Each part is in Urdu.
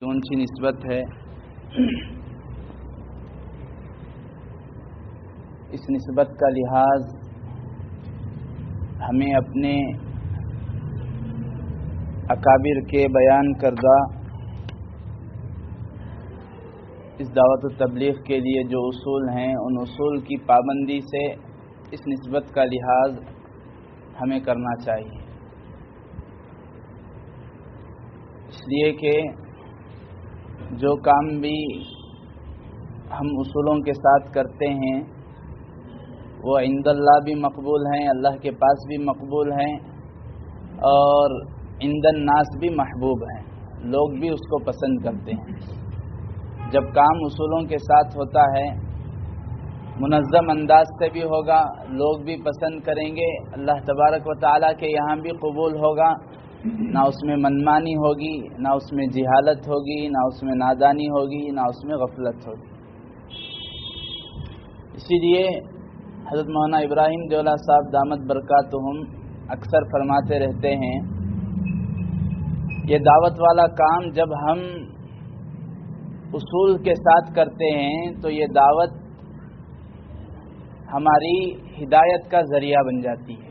اونچی نسبت ہے، اس نسبت کا لحاظ ہمیں اپنے اکابر کے بیان کردہ اس دعوت و تبلیغ کے لیے جو اصول ہیں ان اصول کی پابندی سے اس نسبت کا لحاظ ہمیں کرنا چاہیے، اس لیے کہ جو کام بھی ہم اصولوں کے ساتھ کرتے ہیں وہ عند اللہ بھی مقبول ہیں، اللہ کے پاس بھی مقبول ہیں، اور عند الناس بھی محبوب ہیں، لوگ بھی اس کو پسند کرتے ہیں۔ جب کام اصولوں کے ساتھ ہوتا ہے، منظم انداز سے بھی ہوگا، لوگ بھی پسند کریں گے، اللہ تبارک و تعالیٰ کے یہاں بھی قبول ہوگا، نہ اس میں منمانی ہوگی، نہ اس میں جہالت ہوگی، نہ اس میں نادانی ہوگی، نہ اس میں غفلت ہوگی۔ اسی لیے حضرت مولانا ابراہیم دیولہ صاحب دامت برکاتہم اکثر فرماتے رہتے ہیں، یہ دعوت والا کام جب ہم اصول کے ساتھ کرتے ہیں تو یہ دعوت ہماری ہدایت کا ذریعہ بن جاتی ہے۔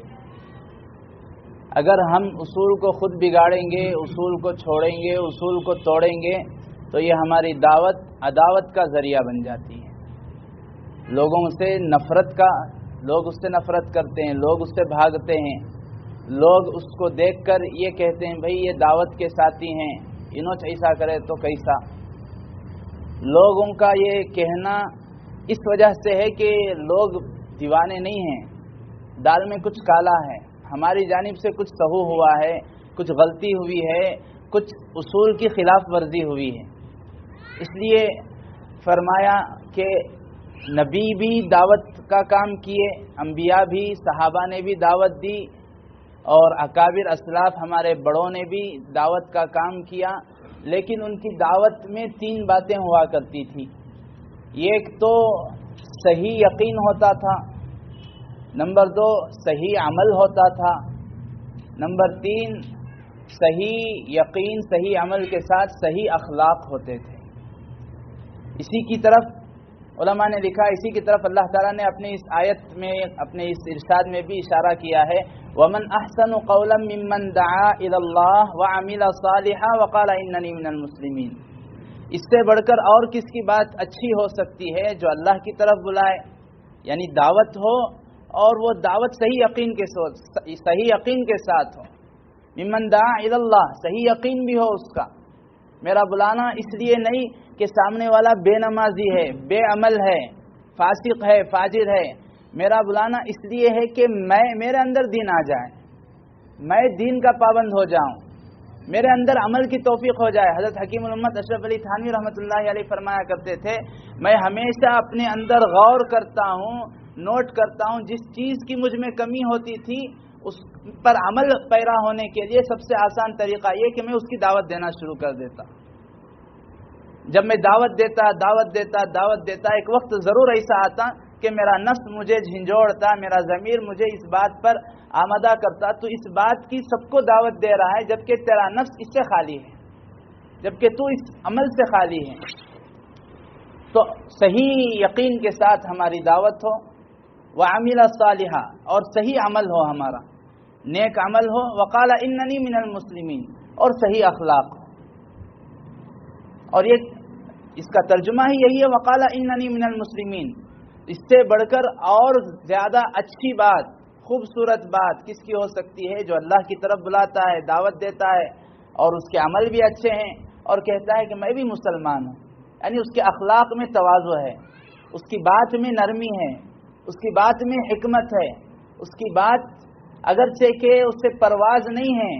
اگر ہم اصول کو خود بگاڑیں گے، اصول کو چھوڑیں گے، اصول کو توڑیں گے تو یہ ہماری دعوت عداوت کا ذریعہ بن جاتی ہے۔ لوگوں سے نفرت کا، لوگ اس سے نفرت کرتے ہیں، لوگ اس سے بھاگتے ہیں، لوگ اس کو دیکھ کر یہ کہتے ہیں بھئی یہ دعوت کے ساتھی ہیں، انہوں ایسا کرے تو کیسا۔ لوگوں کا یہ کہنا اس وجہ سے ہے کہ لوگ دیوانے نہیں ہیں، دال میں کچھ کالا ہے، ہماری جانب سے کچھ سہو ہوا ہے، کچھ غلطی ہوئی ہے، کچھ اصول کی خلاف ورزی ہوئی ہے۔ اس لیے فرمایا کہ نبی بھی دعوت کا کام کیے، انبیاء بھی، صحابہ نے بھی دعوت دی، اور اکابر اسلاف ہمارے بڑوں نے بھی دعوت کا کام کیا، لیکن ان کی دعوت میں 3 باتیں ہوا کرتی تھی۔ ایک تو صحیح یقین ہوتا تھا، نمبر 2 صحیح عمل ہوتا تھا، نمبر 3 صحیح یقین صحیح عمل کے ساتھ صحیح اخلاق ہوتے تھے۔ اسی کی طرف علماء نے لکھا، اسی کی طرف اللہ تعالیٰ نے اپنی اس آیت میں، اپنے اس ارشاد میں بھی اشارہ کیا ہے، وَمَنْ أَحْسَنُ قَوْلًا مِّمَّنْ دَعَا إِلَى اللَّهِ وَعَمِلَ صَالِحًا وَقَالَ إِنَّنِي مِنَ الْمُسْلِمِينَ۔ اس سے بڑھ کر اور کس کی بات اچھی ہو سکتی ہے جو اللہ کی طرف بلائے، یعنی دعوت ہو اور وہ دعوت صحیح یقین کے ساتھ ہو۔ ممن دعا الی اللہ، صحیح یقین بھی ہو اس کا، میرا بلانا اس لیے نہیں کہ سامنے والا بے نمازی ہے، بے عمل ہے، فاسق ہے، فاجر ہے، میرا بلانا اس لیے ہے کہ میرے اندر دین آ جائے، میں دین کا پابند ہو جاؤں، میرے اندر عمل کی توفیق ہو جائے۔ حضرت حکیم الامت اشرف علی تھانوی رحمۃ اللہ علیہ فرمایا کرتے تھے، میں ہمیشہ اپنے اندر غور کرتا ہوں، نوٹ کرتا ہوں، جس چیز کی مجھ میں کمی ہوتی تھی اس پر عمل پیرا ہونے کے لیے سب سے آسان طریقہ یہ کہ میں اس کی دعوت دینا شروع کر دیتا۔ جب میں دعوت دیتا ایک وقت ضرور ایسا آتا کہ میرا نفس مجھے جھنجھوڑتا، میرا ضمیر مجھے اس بات پر آمادہ کرتا، تو اس بات کی سب کو دعوت دے رہا ہے جبکہ تیرا نفس اس سے خالی ہے، جبکہ تو اس عمل سے خالی ہے۔ تو صحیح یقین کے ساتھ ہماری دعوت ہو، وَعَمِلَ صَالِحًا، اور صحیح عمل ہو، ہمارا نیک عمل ہو، وَقَالَ إِنَّنِي مِنَ الْمُسْلِمِينَ، اور صحیح اخلاق ہو۔ اور یہ اس کا ترجمہ ہی یہی ہے، وَقَالَ إِنَّنِي مِنَ الْمُسْلِمِينَ۔ اس سے بڑھ کر اور زیادہ اچھی بات، خوبصورت بات کس کی ہو سکتی ہے جو اللہ کی طرف بلاتا ہے، دعوت دیتا ہے، اور اس کے عمل بھی اچھے ہیں، اور کہتا ہے کہ میں بھی مسلمان ہوں، یعنی اس کے اخلاق میں تواضع ہے، اس کی بات میں نرمی ہے، اس کی بات میں حکمت ہے، اس کی بات اگرچہ کہ اس سے پرواز نہیں ہے،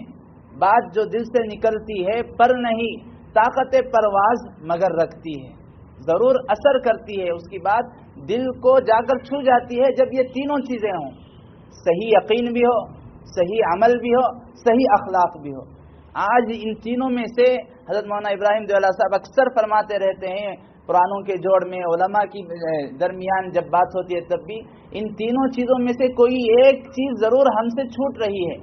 بات جو دل سے نکلتی ہے پر نہیں، طاقت پرواز مگر رکھتی ہے، ضرور اثر کرتی ہے، اس کی بات دل کو جا کر چھو جاتی ہے جب یہ تینوں چیزیں ہوں، صحیح یقین بھی ہو، صحیح عمل بھی ہو، صحیح اخلاق بھی ہو۔ آج ان تینوں میں سے حضرت مولانا ابراہیم دیولہ صاحب اکثر فرماتے رہتے ہیں، قرآنوں کے جوڑ میں علماء کی درمیان جب بات ہوتی ہے تب بھی ان تینوں چیزوں میں سے کوئی ایک چیز ضرور ہم سے چھوٹ رہی ہے،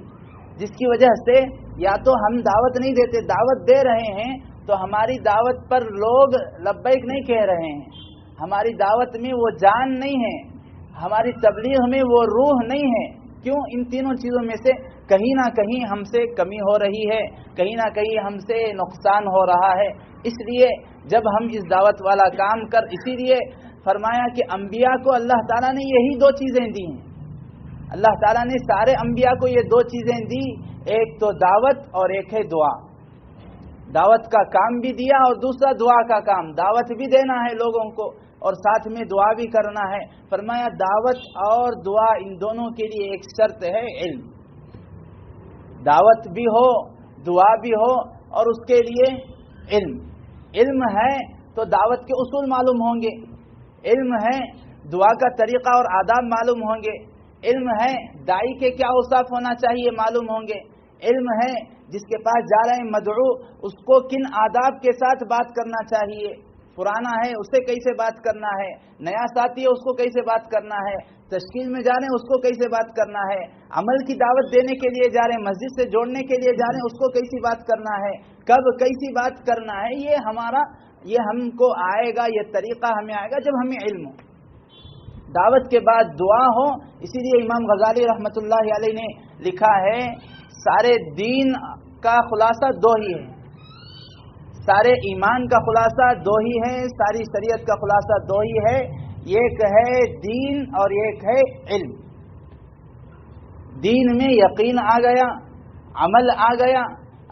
جس کی وجہ سے یا تو ہم دعوت نہیں دیتے، دعوت دے رہے ہیں تو ہماری دعوت پر لوگ لبیک نہیں کہہ رہے ہیں، ہماری دعوت میں وہ جان نہیں ہے، ہماری تبلیغ میں وہ روح نہیں ہے. کیوں؟ ان تینوں چیزوں میں سے کہیں نہ کہیں ہم سے کمی ہو رہی ہے، کہیں نہ کہیں ہم سے نقصان ہو رہا ہے. اس لیے جب ہم اس دعوت والا کام اسی لیے فرمایا کہ انبیاء کو اللہ تعالیٰ نے یہی دو چیزیں دی ہیں. اللہ تعالیٰ نے سارے انبیاء کو یہ دو چیزیں دی، ایک تو دعوت اور ایک ہے دعا. دعوت کا کام بھی دیا اور دوسرا دعا کا کام. دعوت بھی دینا ہے لوگوں کو اور ساتھ میں دعا بھی کرنا ہے. فرمایا دعوت اور دعا ان دونوں کے لیے ایک شرط ہے علم. دعوت بھی ہو، دعا بھی ہو اور اس کے لیے علم. علم ہے تو دعوت کے اصول معلوم ہوں گے، علم ہے دعا کا طریقہ اور آداب معلوم ہوں گے، علم ہے داعی کے کیا اوصاف ہونا چاہیے معلوم ہوں گے، علم ہے جس کے پاس جا رہے ہیں مدعو اس کو کن آداب کے ساتھ بات کرنا چاہیے، پرانا ہے اسے کیسے بات کرنا ہے، نیا ساتھی ہے اس کو کیسے بات کرنا ہے، تشکیل میں جا رہے ہیں اس کو کیسے بات کرنا ہے، عمل کی دعوت دینے کے لیے جا رہے ہیں، مسجد سے جوڑنے کے لیے جا رہے ہیں اس کو کیسی بات کرنا ہے، کب کیسی بات کرنا ہے. یہ ہم کو آئے گا، یہ طریقہ ہمیں آئے گا جب ہمیں علم ہو. دعوت کے بعد دعا ہو. اسی لیے امام غزالی رحمۃ اللہ علیہ نے لکھا ہے سارے دین کا خلاصہ دو ہی ہے، سارے ایمان کا خلاصہ دو ہی ہے، ساری شریعت کا خلاصہ دو ہی ہے، ایک ہے دین اور ایک ہے علم. دین میں یقین آ گیا، عمل آ گیا،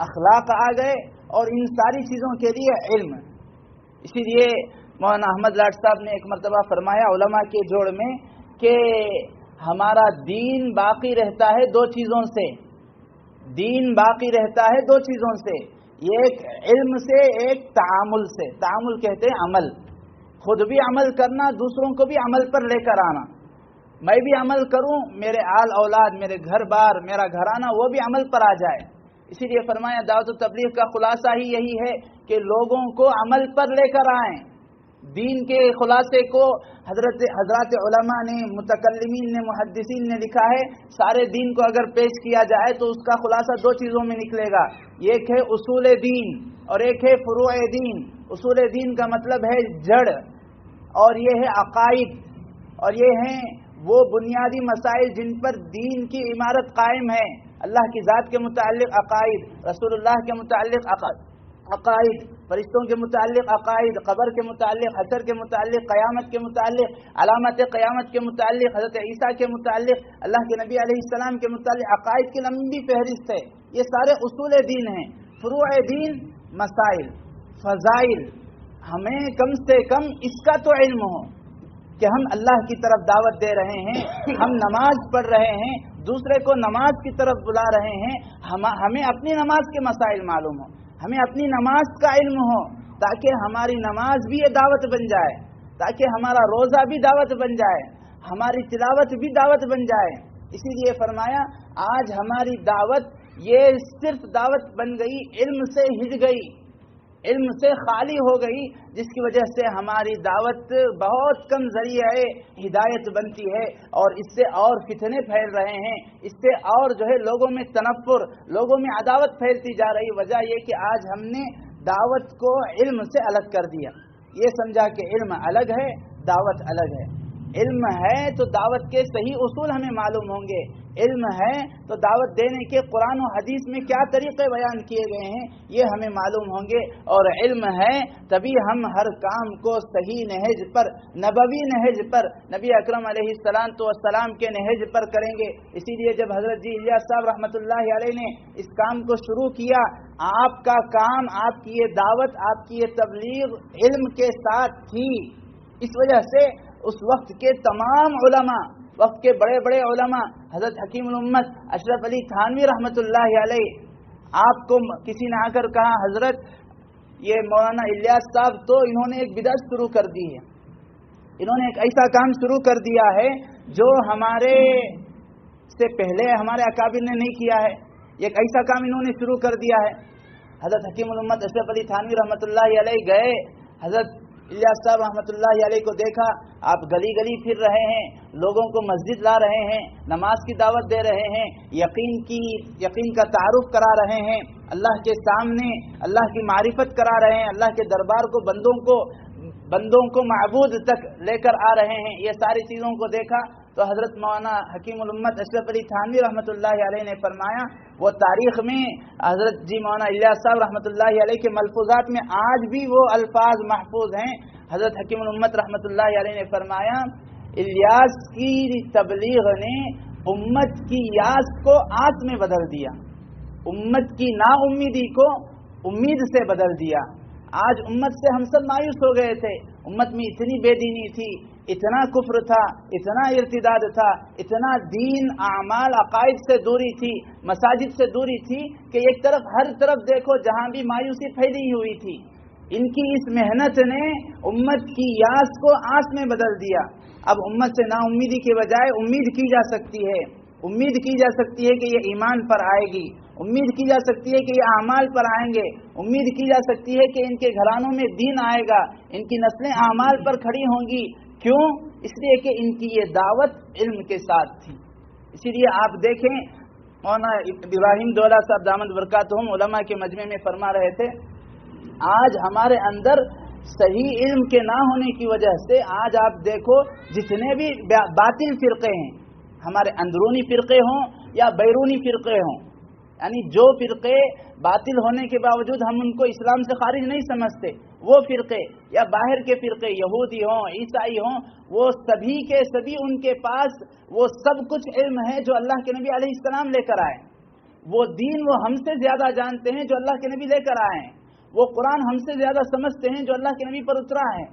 اخلاق آ گئے اور ان ساری چیزوں کے لیے علم. اسی لیے مولانا احمد لاٹ صاحب نے ایک مرتبہ فرمایا علماء کے جوڑ میں کہ ہمارا دین باقی رہتا ہے دو چیزوں سے، دین باقی رہتا ہے دو چیزوں سے، ایک علم سے، ایک تعامل سے. تعامل کہتے ہیں عمل، خود بھی عمل کرنا، دوسروں کو بھی عمل پر لے کر آنا. میں بھی عمل کروں، میرے آل اولاد، میرے گھر بار، میرا گھرانہ وہ بھی عمل پر آ جائے. اسی لیے فرمایا دعوت و تبلیغ کا خلاصہ ہی یہی ہے کہ لوگوں کو عمل پر لے کر آئیں. دین کے خلاصے کو حضرات علماء نے، متکلمین نے، محدثین نے لکھا ہے سارے دین کو اگر پیش کیا جائے تو اس کا خلاصہ دو چیزوں میں نکلے گا، ایک ہے اصول دین اور ایک ہے فروع دین. اصول دین کا مطلب ہے جڑ، اور یہ ہے عقائد، اور یہ ہیں وہ بنیادی مسائل جن پر دین کی عمارت قائم ہے. اللہ کی ذات کے متعلق عقائد، رسول اللہ کے متعلق عقائد، فرشتوں کے متعلق عقائد، قبر کے متعلق، حشر کے متعلق، قیامت کے متعلق، علامت قیامت کے متعلق، حضرت عیسیٰ کے متعلق، اللہ کے نبی علیہ السلام کے متعلق عقائد کی لمبی فہرست ہے. یہ سارے اصول دین ہیں. فروع دین مسائل، فضائل، ہمیں کم سے کم اس کا تو علم ہو کہ ہم اللہ کی طرف دعوت دے رہے ہیں، ہم نماز پڑھ رہے ہیں، دوسرے کو نماز کی طرف بلا رہے ہیں. ہمیں اپنی نماز کے مسائل معلوم ہوں، ہمیں اپنی نماز کا علم ہو تاکہ ہماری نماز بھی یہ دعوت بن جائے، تاکہ ہمارا روزہ بھی دعوت بن جائے، ہماری تلاوت بھی دعوت بن جائے. اسی لیے فرمایا آج ہماری دعوت یہ صرف دعوت بن گئی، علم سے ہٹ گئی، علم سے خالی ہو گئی، جس کی وجہ سے ہماری دعوت بہت کم ذریعہ ہدایت بنتی ہے اور اس سے اور فتنے پھیل رہے ہیں، اس سے اور لوگوں میں تنفر، لوگوں میں عداوت پھیلتی جا رہی. وجہ یہ کہ آج ہم نے دعوت کو علم سے الگ کر دیا. یہ سمجھا کہ علم الگ ہے، دعوت الگ ہے. علم ہے تو دعوت کے صحیح اصول ہمیں معلوم ہوں گے، علم ہے تو دعوت دینے کے قرآن و حدیث میں کیا طریقے بیان کیے گئے ہیں یہ ہمیں معلوم ہوں گے، اور علم ہے تبھی ہم ہر کام کو صحیح نہج پر، نبوی نہج پر، نبی اکرم علیہ السلام کے نہج پر کریں گے. اسی لیے جب حضرت جی الیاس صاحب رحمۃ اللہ علیہ نے اس کام کو شروع کیا، آپ کا کام، آپ کی یہ دعوت، آپ کی یہ تبلیغ علم کے ساتھ تھی. اس وجہ سے اس وقت کے تمام علماء، وقت کے بڑے بڑے علماء، حضرت حکیم الامت اشرف علی تھانوی رحمۃ اللہ علیہ، آپ کو کسی نے آ کر کہا حضرت یہ مولانا الیاس صاحب تو انہوں نے ایک بدعت شروع کر دی ہے، انہوں نے ایک ایسا کام شروع کر دیا ہے جو ہمارے سے پہلے ہمارے اکابر نے نہیں کیا ہے، ایک ایسا کام انہوں نے شروع کر دیا ہے. حضرت حکیم الامت اشرف علی تھانوی رحمۃ اللہ علیہ گئے، حضرت الیاس صاحب رحمۃ اللہ علیہ کو دیکھا، آپ گلی گلی پھر رہے ہیں، لوگوں کو مسجد لا رہے ہیں، نماز کی دعوت دے رہے ہیں، یقین کا تعارف کرا رہے ہیں. اللہ کے سامنے اللہ کی معرفت کرا رہے ہیں، اللہ کے دربار کو بندوں کو معبود تک لے کر آ رہے ہیں، یہ ساری چیزوں کو دیکھا تو حضرت مولانا حکیم الامت اشرف علی تھانوی رحمۃ اللہ علیہ نے فرمایا، وہ تاریخ میں حضرت جی مولانا الیاس صاحب رحمۃ اللہ علیہ کے ملفوظات میں آج بھی وہ الفاظ محفوظ ہیں۔ حضرت حکیم الامت رحمۃ اللہ علیہ نے فرمایا، الیاس کی تبلیغ نے امت کی یاس کو آس میں بدل دیا، امت کی نا امیدی کو امید سے بدل دیا۔ آج امت سے ہم سب مایوس ہو گئے تھے، امت میں اتنی بے دینی تھی، اتنا کفر تھا، اتنا ارتداد تھا، اتنا دین اعمال عقائد سے دوری تھی، مساجد سے دوری تھی کہ ایک طرف ہر طرف دیکھو جہاں بھی مایوسی پھیلی ہوئی تھی۔ ان کی اس محنت نے امت کی یاس کو آس میں بدل دیا۔ اب امت سے نا امیدی کے بجائے امید کی جا سکتی ہے، امید کی جا سکتی ہے کہ یہ ایمان پر آئے گی، امید کی جا سکتی ہے کہ یہ اعمال پر آئیں گے، امید کی جا سکتی ہے کہ ان کے گھرانوں میں دین آئے گا، ان کی نسلیں اعمال پر کھڑی ہوں گی۔ کیوں؟ اس لیے کہ ان کی یہ دعوت علم کے ساتھ تھی۔ اسی لیے آپ دیکھیں مولانا ابراہیم دولہ صاحب دامت برکاتہم علماء کے مجمع میں فرما رہے تھے، آج ہمارے اندر صحیح علم کے نہ ہونے کی وجہ سے آج آپ دیکھو جتنے بھی باطل فرقے ہیں، ہمارے اندرونی فرقے ہوں یا بیرونی فرقے ہوں، یعنی جو فرقے باطل ہونے کے باوجود ہم ان کو اسلام سے خارج نہیں سمجھتے، وہ فرقے یا باہر کے فرقے یہودی ہوں عیسائی ہوں، وہ سبھی کے سبھی ان کے پاس وہ سب کچھ علم ہے جو اللہ کے نبی علیہ السلام لے کر آئے، وہ دین وہ ہم سے زیادہ جانتے ہیں جو اللہ کے نبی لے کر آئے ہیں، وہ قرآن ہم سے زیادہ سمجھتے ہیں جو اللہ کے نبی پر اترا ہے،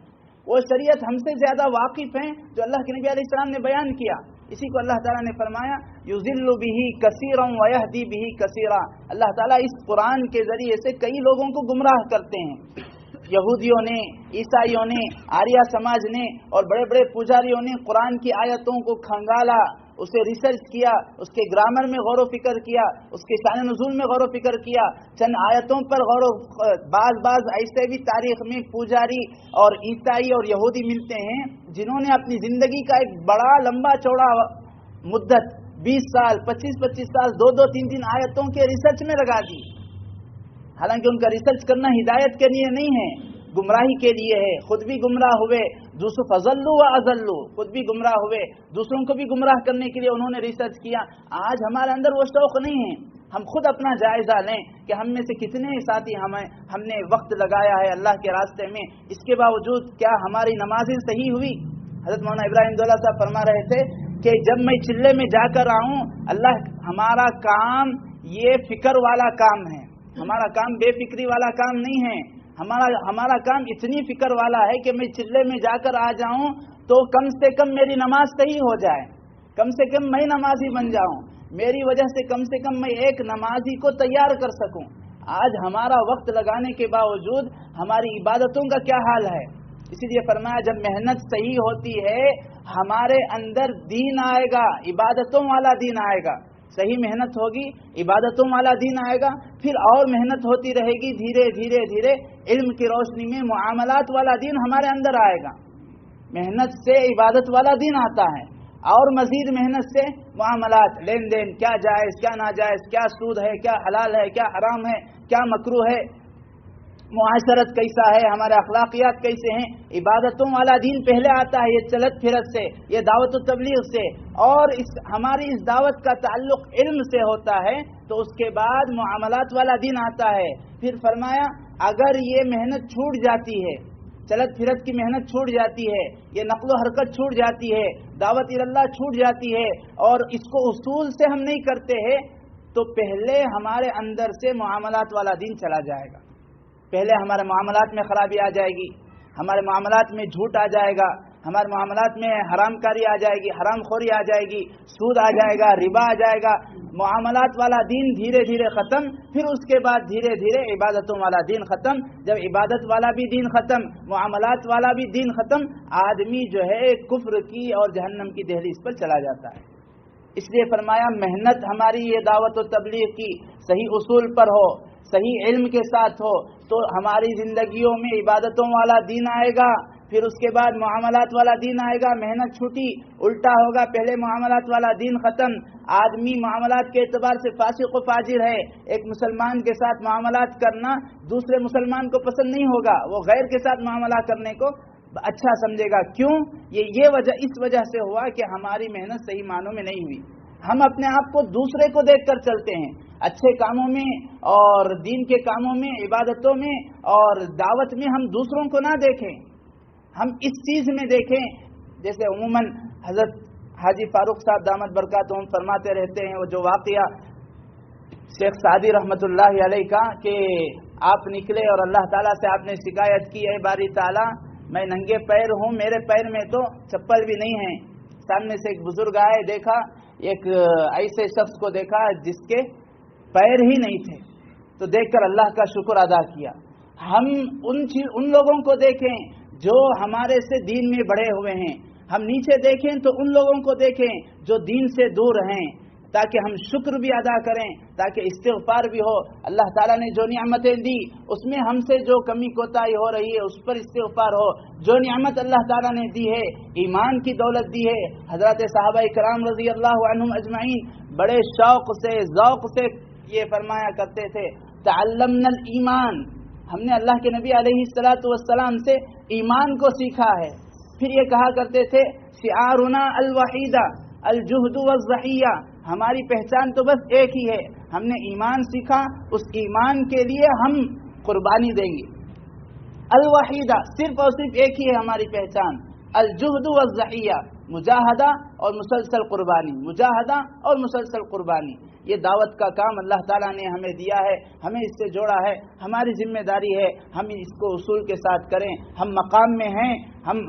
وہ شریعت ہم سے زیادہ واقف ہیں جو اللہ کے نبی علیہ السلام نے بیان کیا۔ اسی کو اللہ تعالیٰ نے فرمایا یضل بہ کثیرا ویہدی بہ کثیرا، اللہ تعالیٰ اس قرآن کے ذریعے سے کئی لوگوں کو گمراہ کرتے ہیں۔ یہودیوں نے، عیسائیوں نے، آریہ سماج نے اور بڑے بڑے پجاریوں نے قرآن کی آیتوں کو کھنگالا، اسے ریسرچ کیا، اس کے گرامر میں غور و فکر کیا، اس کے شان نزول میں غور و فکر کیا، چند آیتوں پر بعض ایسے بھی تاریخ میں پجاری اور عیسائی اور یہودی ملتے ہیں جنہوں نے اپنی زندگی کا ایک بڑا لمبا چوڑا مدت 20 سال 25 سال 2 3 آیتوں کے ریسرچ میں لگا دی، حالانکہ ان کا ریسرچ کرنا ہدایت کے لیے نہیں ہے، گمراہی کے لیے ہے، خود بھی گمراہ ہوئے، دوسروں فضلوا واضلوا، خود بھی گمراہ ہوئے، دوسروں کو بھی گمراہ کرنے کے لیے انہوں نے ریسرچ کیا۔ آج ہمارے اندر وہ شوق نہیں ہے، ہم خود اپنا جائزہ لیں کہ ہم میں سے کتنے ساتھی ہم نے وقت لگایا ہے اللہ کے راستے میں، اس کے باوجود کیا ہماری نمازیں صحیح ہوئی؟ حضرت مولانا ابراہیم دولہ صاحب فرما رہے تھے کہ جب میں چلے میں جا کر آؤں، اللہ ہمارا کام یہ فکر والا کام ہے، ہمارا کام بے فکری والا کام نہیں ہے، ہمارا کام اتنی فکر والا ہے کہ میں چلے میں جا کر آ جاؤں تو کم سے کم میری نماز صحیح ہو جائے، کم سے کم میں نمازی بن جاؤں، میری وجہ سے کم میں ایک نمازی کو تیار کر سکوں۔ آج ہمارا وقت لگانے کے باوجود ہماری عبادتوں کا کیا حال ہے؟ اسی لیے فرمایا جب محنت صحیح ہوتی ہے ہمارے اندر دین آئے گا، عبادتوں والا دین آئے گا، صحیح محنت ہوگی عبادتوں والا دین آئے گا، پھر اور محنت ہوتی رہے گی، دھیرے دھیرے علم کی روشنی میں معاملات والا دین ہمارے اندر آئے گا۔ محنت سے عبادت والا دین آتا ہے اور مزید محنت سے معاملات، لین دین، کیا جائز کیا ناجائز، کیا سود ہے کیا حلال ہے کیا حرام ہے کیا مکروہ ہے، معاشرت کیسا ہے، ہمارے اخلاقیات کیسے ہیں، عبادتوں والا دین پہلے آتا ہے، یہ چلت پھرت سے، یہ دعوت و تبلیغ سے، اور ہماری اس دعوت کا تعلق علم سے ہوتا ہے تو اس کے بعد معاملات والا دین آتا ہے۔ پھر فرمایا اگر یہ محنت چھوٹ جاتی ہے، چلت پھرت کی محنت چھوٹ جاتی ہے، یہ نقل و حرکت چھوٹ جاتی ہے، دعوت اللہ چھوٹ جاتی ہے اور اس کو اصول سے ہم نہیں کرتے ہیں تو پہلے ہمارے اندر سے معاملات والا دین چلا جائے گا، پہلے ہمارے معاملات میں خرابی آ جائے گی، ہمارے معاملات میں جھوٹ آ جائے گا، ہمارے معاملات میں حرام کاری آ جائے گی، حرام خوری آ جائے گی، سود آ جائے گا، ربا آ جائے گا، معاملات والا دین دھیرے ختم، پھر اس کے بعد دھیرے عبادتوں والا دین ختم۔ جب عبادت والا بھی دین ختم، معاملات والا بھی دین ختم، آدمی جو ہے کفر کی اور جہنم کی دہلیز پر چلا جاتا ہے۔ اس لیے فرمایا محنت ہماری یہ دعوت و تبلیغ کی صحیح اصول پر ہو، صحیح علم کے ساتھ ہو تو ہماری زندگیوں میں عبادتوں والا دین آئے گا، پھر اس کے بعد معاملات والا دین آئے گا، محنت چھوٹی، الٹا ہوگا، پہلے معاملات والا دین ختم، آدمی معاملات کے اعتبار سے فاسق و فاجر ہے، ایک مسلمان کے ساتھ معاملات کرنا دوسرے مسلمان کو پسند نہیں ہوگا، وہ غیر کے ساتھ معاملہ کرنے کو اچھا سمجھے گا. کیوں؟ یہ وجہ اس وجہ سے ہوا کہ ہماری محنت صحیح معنوں میں نہیں ہوئی. ہم اپنے آپ کو دوسرے کو دیکھ کر چلتے ہیں، اچھے کاموں میں اور دین کے کاموں میں، عبادتوں میں اور دعوت میں ہم دوسروں کو نہ دیکھیں، ہم اس چیز میں دیکھیں. جیسے عموماً حضرت حاجی فاروق صاحب دامت برکاتہم فرماتے رہتے ہیں، وہ جو واقعہ شیخ سعدی رحمۃ اللہ علیہ کا کہ آپ نکلے اور اللہ تعالیٰ سے آپ نے شکایت کی، اے باری تعالیٰ میں ننگے پیر ہوں، میرے پیر میں تو چپل بھی نہیں ہے. سامنے سے ایک بزرگ آئے، دیکھا ایک ایسے شخص کو دیکھا جس کے پیر ہی نہیں تھے، تو دیکھ کر اللہ کا شکر ادا کیا. ہم ان لوگوں کو دیکھیں جو ہمارے سے دین میں بڑھے ہوئے ہیں، ہم نیچے دیکھیں تو ان لوگوں کو دیکھیں جو دین سے دور ہیں، تاکہ ہم شکر بھی ادا کریں، تاکہ استغفار بھی ہو. اللہ تعالیٰ نے جو نعمتیں دی اس میں ہم سے جو کمی کوتاہی ہو رہی ہے اس پر استغفار ہو. جو نعمت اللہ تعالیٰ نے دی ہے، ایمان کی دولت دی ہے. حضرات صحابہ کرام رضی اللہ عنہم اجمعین بڑے شوق سے ذوق سے یہ فرمایا کرتے تھے، تعلمنا الایمان، ہم نے اللہ کے نبی علیہ الصلوۃ والسلام سے ایمان کو سیکھا ہے. پھر یہ کہا کرتے تھے، شعارنا الوحیدہ الجہد والضحیہ، ہماری پہچان تو بس ایک ہی ہے، ہم نے ایمان سیکھا، اس ایمان کے لیے ہم قربانی دیں گے. الوحیدہ، صرف اور صرف ایک ہی ہے ہماری پہچان، الجہد والضحیہ، مجاہدہ اور مسلسل قربانی، مجاہدہ اور مسلسل قربانی. یہ دعوت کا کام اللہ تعالیٰ نے ہمیں دیا ہے، ہمیں اس سے جوڑا ہے، ہماری ذمہ داری ہے ہم اس کو اصول کے ساتھ کریں. ہم مقام میں ہیں، ہم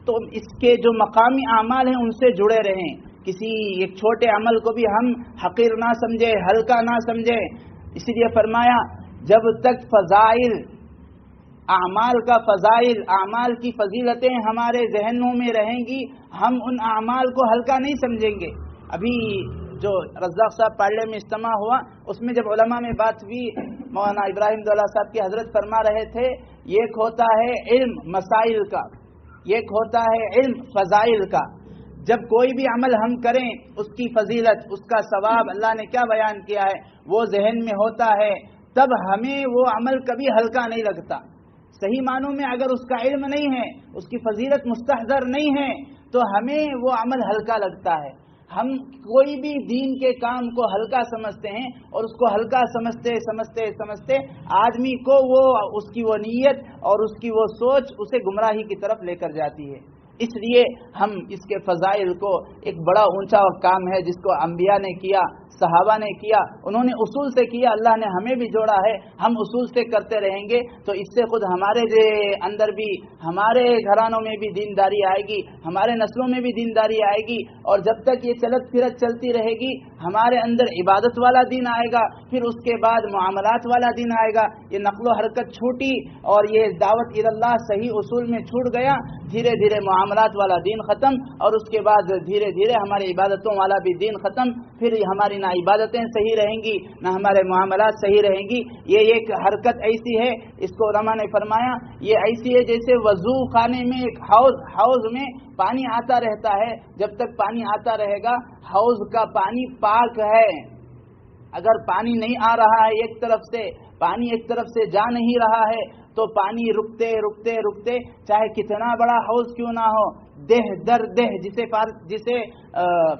تو اس کے جو مقامی اعمال ہیں ان سے جڑے رہیں. کسی ایک چھوٹے عمل کو بھی ہم حقیر نہ سمجھے، ہلکا نہ سمجھے. اسی لیے فرمایا جب تک فضائل اعمال کا فضائل، اعمال کی فضیلتیں ہمارے ذہنوں میں رہیں گی، ہم ان اعمال کو ہلکا نہیں سمجھیں گے. ابھی جو رزاق صاحب پارلے میں اجتماع ہوا اس میں جب علماء میں بات ہوئی، مولانا ابراہیم دولہ صاحب کی حضرت فرما رہے تھے، ایک ہوتا ہے علم مسائل کا، ایک ہوتا ہے علم فضائل کا. جب کوئی بھی عمل ہم کریں اس کی فضیلت، اس کا ثواب اللہ نے کیا بیان کیا ہے وہ ذہن میں ہوتا ہے، تب ہمیں وہ عمل کبھی ہلکا نہیں لگتا. صحیح معنوں میں اگر اس کا علم نہیں ہے، اس کی فضیلت مستحضر نہیں ہے تو ہمیں وہ عمل ہلکا لگتا ہے. ہم کوئی بھی دین کے کام کو ہلکا سمجھتے ہیں اور اس کو ہلکا سمجھتے سمجھتے سمجھتے آدمی کو وہ اس کی وہ نیت اور اس کی وہ سوچ اسے گمراہی کی طرف لے کر جاتی ہے. اس لیے ہم اس کے فضائل کو، ایک بڑا اونچا کام ہے جس کو انبیاء نے کیا، صحابہ نے کیا، انہوں نے اصول سے کیا، اللہ نے ہمیں بھی جوڑا ہے، ہم اصول سے کرتے رہیں گے تو اس سے خود ہمارے اندر بھی، ہمارے گھرانوں میں بھی دینداری آئے گی، ہمارے نسلوں میں بھی دینداری آئے گی. اور جب تک یہ چلت پھرت چلتی رہے گی ہمارے اندر عبادت والا دین آئے گا، پھر اس کے بعد معاملات والا دین آئے گا. یہ نقل و حرکت چھوٹی اور یہ دعوت اللہ صحیح اصول میں چھوٹ گیا، دھیرے دھیرے معاملات والا دین ختم اور اس کے بعد دھیرے دھیرے ہماری عبادتوں والا بھی دین ختم. پھر ہماری نہ عبادتیں صحیح رہیں گی نہ ہمارے معاملات صحیح رہیں گی. یہ ایک حرکت ایسی ہے، اس کو علماء نے فرمایا یہ ایسی ہے جیسے وضو خانے میں ایک حوض میں پانی آتا رہتا ہے، جب تک پانی آتا رہے گا حوض کا پانی پاک ہے. اگر پانی نہیں آ رہا ہے، ایک طرف سے جا نہیں رہا ہے تو پانی رکتے رکتے رکتے چاہے کتنا بڑا حوض کیوں نہ ہو، دہ در دہ جسے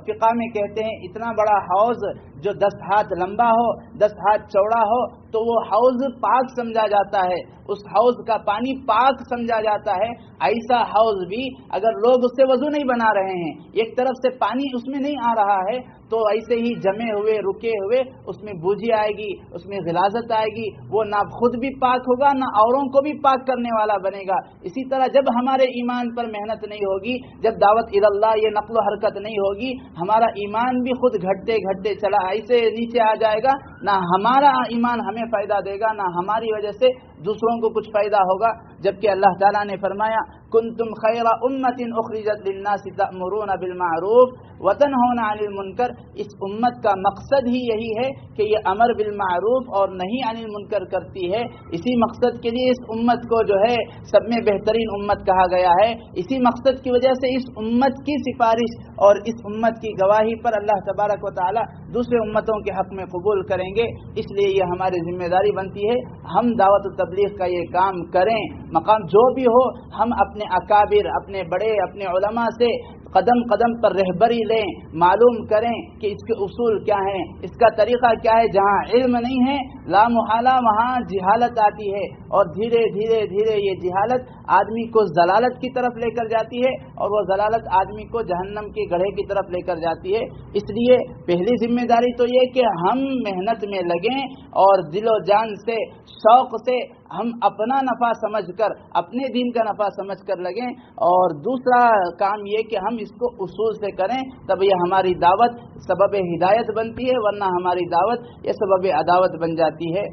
فقہ میں کہتے ہیں، اتنا بڑا حوض جو 10 ہاتھ لمبا ہو 10 ہاتھ چوڑا ہو تو وہ حوض پاک سمجھا جاتا ہے، اس حوض کا پانی پاک سمجھا جاتا ہے. ایسا حوض بھی اگر لوگ اس سے وضو نہیں بنا رہے ہیں، ایک طرف سے پانی اس میں نہیں آ رہا ہے تو ایسے ہی جمے ہوئے رکے ہوئے اس میں بوجھی آئے گی، اس میں غلاظت آئے گی، وہ نہ خود بھی پاک ہوگا نہ اوروں کو بھی پاک کرنے والا بنے گا. اسی طرح جب ہمارے ایمان پر محنت نہیں ہوگی، جب دعوت اللہ یہ نقل و حرکت نہیں ہوگی، ہمارا ایمان بھی خود گھٹتے گھٹتے چلا ایسے نیچے آ جائے گا، نہ ہمارا ایمان ہمیں فائدہ دے گا نہ ہماری وجہ سے دوسروں کو کچھ فائدہ ہوگا، جبکہ اللہ تعالیٰ نے فرمایا کنتم خیر امت اخرجت للناس تأمرون بالمعروف وتنہون عن المنکر۔ اس امت کا مقصد ہی یہی ہے کہ یہ امر بالمعروف اور نہی عن المنکر کرتی ہے۔ اسی مقصد کے لیے اس امت کو جو ہے سب میں بہترین امت کہا گیا ہے۔ اسی مقصد کی وجہ سے اس امت کی سفارش اور اس امت کی گواہی پر اللہ تبارک و تعالی دوسرے امتوں کے حق میں قبول کریں گے۔ اس لیے یہ ہماری ذمہ داری بنتی ہے ہم دعوت و تبلیغ کا یہ کام کریں، مقام جو بھی ہو، ہم اپنے اکابر، اپنے بڑے، اپنے علماء سے قدم قدم پر رہبری لیں، معلوم کریں کہ اس کے اصول کیا ہیں، اس کا طریقہ کیا ہے۔ جہاں علم نہیں ہے لا محالہ وہاں جہالت آتی ہے، اور دھیرے دھیرے دھیرے یہ جہالت آدمی کو ضلالت کی طرف لے کر جاتی ہے، اور وہ ضلالت آدمی کو جہنم کے گڑھے کی طرف لے کر جاتی ہے۔ اس لیے پہلی ذمہ داری تو یہ کہ ہم محنت میں لگیں اور دل و جان سے، شوق سے ہم اپنا نفع سمجھ کر، اپنے دین کا نفع سمجھ کر لگیں، اور دوسرا کام یہ کہ ہم اس کو اصول سے کریں، تب یہ ہماری دعوت سبب ہدایت بنتی ہے، ورنہ ہماری دعوت یہ سبب عداوت بن جاتی ہے۔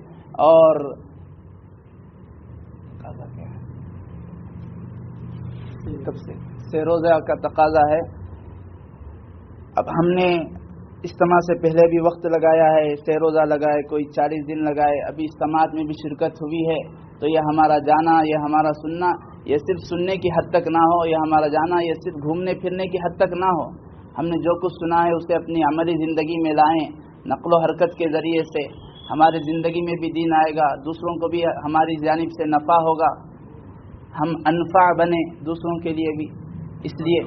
اور کب سے روزہ کا تقاضا ہے۔ اب ہم نے اجتماع سے پہلے بھی وقت لگایا ہے، سہ روزہ لگائے، کوئی 40 دن لگائے، ابھی اجتماعات میں بھی شرکت ہوئی ہے، تو یہ ہمارا جانا، یہ ہمارا سننا، یہ صرف سننے کی حد تک نہ ہو، یہ ہمارا جانا یہ صرف گھومنے پھرنے کی حد تک نہ ہو۔ ہم نے جو کچھ سنا ہے اسے اپنی عملی زندگی میں لائیں، نقل و حرکت کے ذریعے سے ہماری زندگی میں بھی دین آئے گا، دوسروں کو بھی ہماری جانب سے نفع ہوگا، ہم انفع بنے دوسروں کے لیے بھی۔ اس لیے